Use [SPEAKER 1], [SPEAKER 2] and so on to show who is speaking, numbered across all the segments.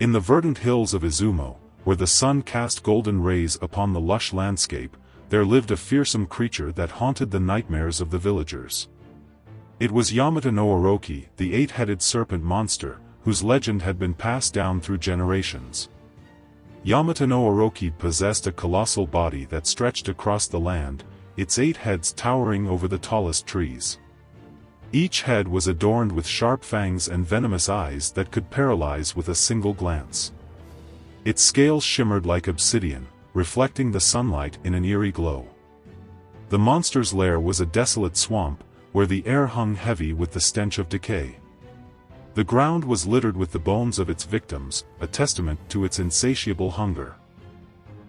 [SPEAKER 1] In the verdant hills of Izumo, where the sun cast golden rays upon the lush landscape, there lived a fearsome creature that haunted the nightmares of the villagers. It was Yamata-no-Orochi, the eight-headed serpent monster, whose legend had been passed down through generations. Yamata-no-Orochi possessed a colossal body that stretched across the land, its 8 heads towering over the tallest trees. Each head was adorned with sharp fangs and venomous eyes that could paralyze with a single glance. Its scales shimmered like obsidian, reflecting the sunlight in an eerie glow. The monster's lair was a desolate swamp, where the air hung heavy with the stench of decay. The ground was littered with the bones of its victims, a testament to its insatiable hunger.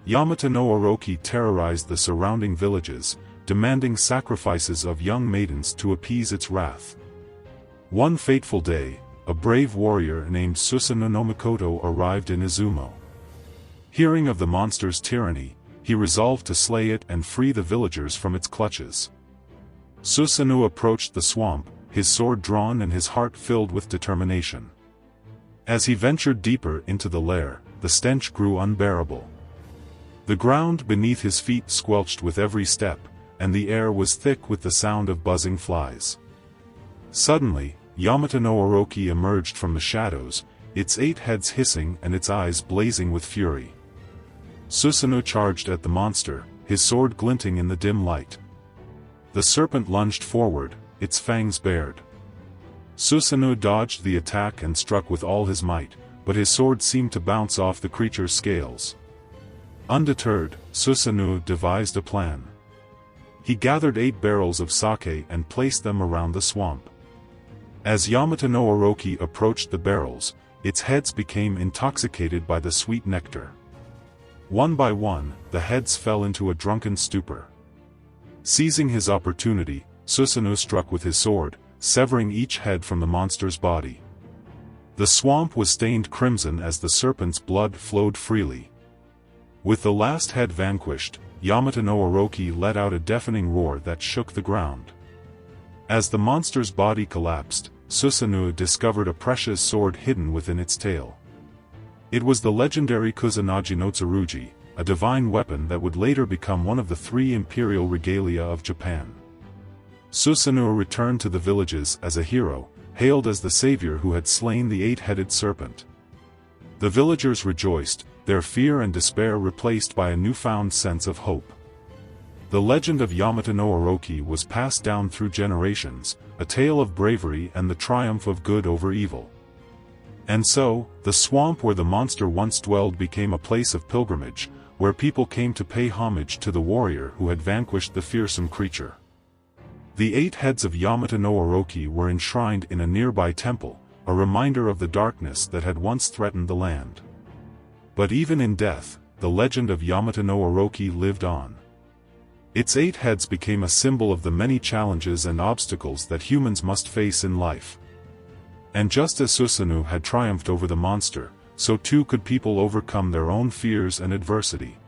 [SPEAKER 1] Yamata-no-Orochi terrorized the surrounding villages, demanding sacrifices of young maidens to appease its wrath. One fateful day, a brave warrior named Susanoo arrived in Izumo. Hearing of the monster's tyranny, he resolved to slay it and free the villagers from its clutches. Susanoo approached the swamp, his sword drawn and his heart filled with determination. As he ventured deeper into the lair, the stench grew unbearable. The ground beneath his feet squelched with every step, and the air was thick with the sound of buzzing flies. Suddenly, Yamata-no-Orochi emerged from the shadows, its 8 heads hissing and its eyes blazing with fury. Susanoo charged at the monster, his sword glinting in the dim light. The serpent lunged forward, its fangs bared. Susanoo dodged the attack and struck with all his might, but his sword seemed to bounce off the creature's scales. Undeterred, Susanoo devised a plan. He gathered 8 barrels of sake and placed them around the swamp. As Yamata-no-Orochi approached the barrels, its heads became intoxicated by the sweet nectar. One by one, the heads fell into a drunken stupor. Seizing his opportunity, Susanoo struck with his sword, severing each head from the monster's body. The swamp was stained crimson as the serpent's blood flowed freely. With the last head vanquished, Yamata-no-Orochi let out a deafening roar that shook the ground. As the monster's body collapsed, Susanoo discovered a precious sword hidden within its tail. It was the legendary Kusanagi no Tsurugi, a divine weapon that would later become one of the 3 imperial regalia of Japan. Susanoo returned to the villages as a hero, hailed as the savior who had slain the 8-headed serpent. The villagers rejoiced, their fear and despair replaced by a newfound sense of hope. The legend of Yamata-no-Orochi was passed down through generations, a tale of bravery and the triumph of good over evil. And so, the swamp where the monster once dwelled became a place of pilgrimage, where people came to pay homage to the warrior who had vanquished the fearsome creature. The 8 heads of Yamata-no-Orochi were enshrined in a nearby temple, a reminder of the darkness that had once threatened the land. But even in death, the legend of Yamata-no-Orochi lived on. Its 8 heads became a symbol of the many challenges and obstacles that humans must face in life. And just as Susanoo had triumphed over the monster, so too could people overcome their own fears and adversity.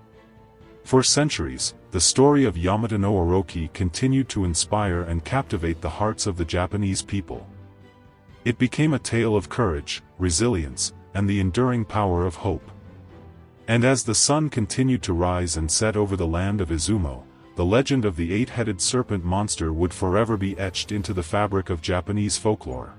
[SPEAKER 1] For centuries, the story of Yamata-no-Orochi continued to inspire and captivate the hearts of the Japanese people. It became a tale of courage, resilience, and the enduring power of hope. And as the sun continued to rise and set over the land of Izumo, the legend of the 8-headed serpent monster would forever be etched into the fabric of Japanese folklore.